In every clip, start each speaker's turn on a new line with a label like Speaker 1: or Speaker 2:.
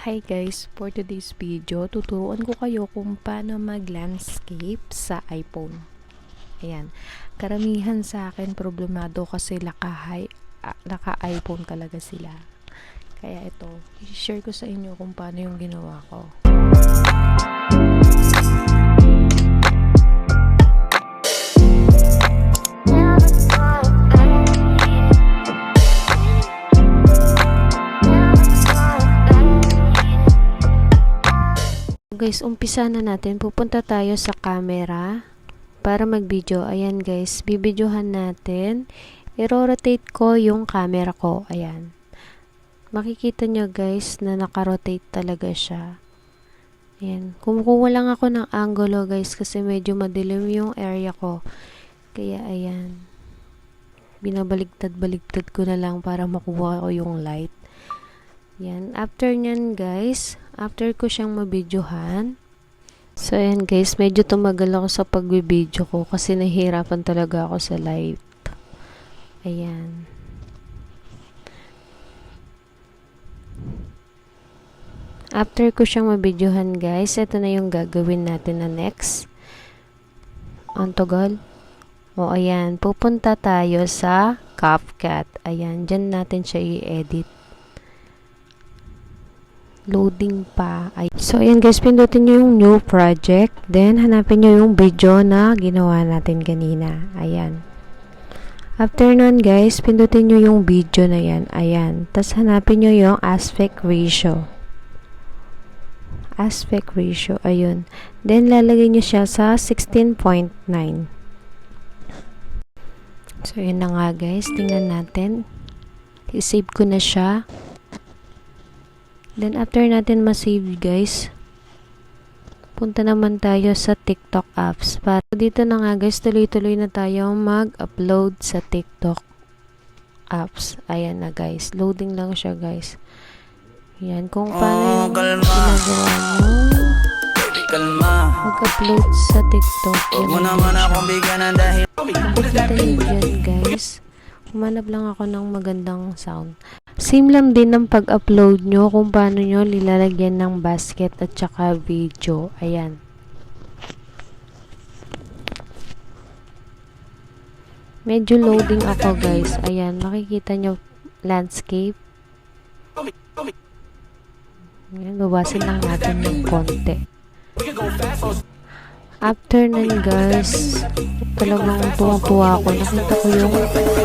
Speaker 1: Hi guys, for today's video, tuturuan ko kayo kung paano mag-landscape sa iPhone. Ayan, karamihan sa akin problemado kasi naka-iPhone talaga sila. Kaya ito, i-share ko sa inyo kung paano yung ginawa ko. Guys, umpisa na natin. Pupunta tayo sa camera para mag-video. Ayan guys, bibidyohan natin. I-rotate ko yung camera ko. Ayan. Makikita nyo guys na naka-rotate talaga siya. Ayan. Kumukuha lang ako ng angulo guys kasi medyo madilim yung area ko. Kaya ayan. Binabaligtad-baligtad ko na lang para makuha ko yung light. Yan. After nyan guys, after ko siyang mabidyohan. So ayan guys, medyo tumagal ako sa pagbibidyo ko kasi nahihirapan talaga ako sa light. Ayan. After ko siyang mabidyohan guys, ito na yung gagawin natin na next. Ang tagal. O ayan, pupunta tayo sa CapCut. Ayan, dyan natin siya i-edit. Loading pa. So, ayan guys, pindutin nyo yung new project. Then, hanapin nyo yung video na ginawa natin kanina. Ayan. After nun guys, pindutin nyo yung video na yan. Ayan. Tapos, hanapin nyo yung aspect ratio. Aspect ratio. Ayun. Then, lalagay nyo siya sa 16.9. So, yun na nga guys. Tingnan natin. I-save ko na siya. Then, after natin ma-save guys, punta naman tayo sa TikTok apps. Para dito na nga guys, tuloy-tuloy na tayo mag-upload sa TikTok apps. Ayan na guys. Loading lang siya guys. Ayan. Kung paano yung ginagawa mo mag-upload sa TikTok. Makikita nyo dyan guys. Humanap lang ako ng magandang sound. Same lang din ng pag-upload nyo kung paano nyo nilalagyan ng basket at saka video. Ayan. Medyo loading ako guys. Ayan. Makikita nyo landscape. Ayan. Babasin lang natin ng konti. After nun guys, talagang tuwang-tuwa ako. Nakita ko yung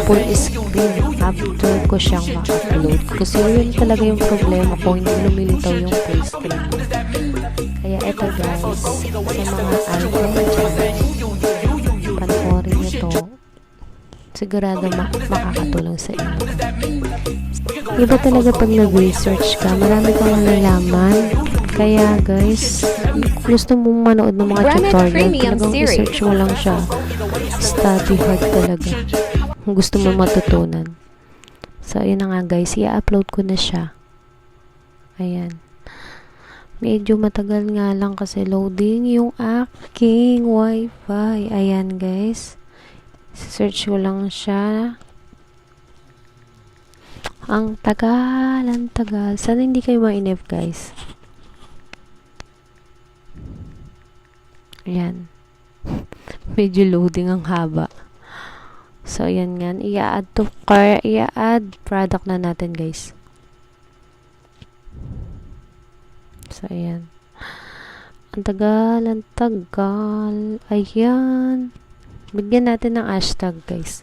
Speaker 1: full screen after ko siyang ma-upload. Kasi yun talaga yung problema ko, hindi lumilitaw yung full screen. Kaya eto guys, sa mga iPhone dyan, panoorin nyo to. Sigurado makakatulong sa inyo. Iba talaga pag nag-research ka, marami kang malalaman. Kaya guys, gusto mong manood ng mga tutorial, talagang research mo lang siya. Study hard talaga. Gusto mo matutunan. So, ayun na nga guys, i-upload ko na siya. Ayan. Medyo matagal nga lang kasi loading yung aking wifi. Ayan guys. Search ko lang siya. Ang tagal, ang tagal. Sana hindi kayo mainip guys. Ayan. Medyo loading ang haba. So, ayan nga. I-add product na natin, guys. So, ayan. Ang tagal, ang tagal. Ayan. Bigyan natin ng hashtag, guys.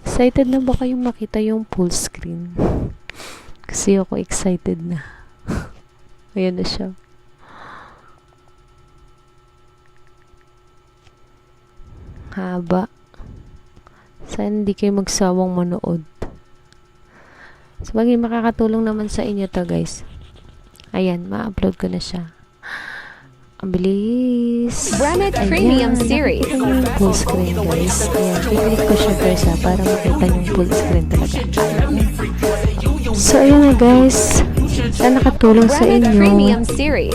Speaker 1: Excited na ba kayong makita yung full screen? Kasi ako excited na. Ayan na siya. Haba. Sana hindi kayo magsawang manood. So, maging makakatulong naman sa inyo to guys. Ayan, ma-upload ko na siya. Ang bilis.
Speaker 2: Bremit Premium Series.
Speaker 1: Nakikita yung full screen guys. Ayan, i-click ko siya guys para makita yung full screen talaga. So, ayan na guys. Sana nakatulong sa inyo.
Speaker 2: Premium Series.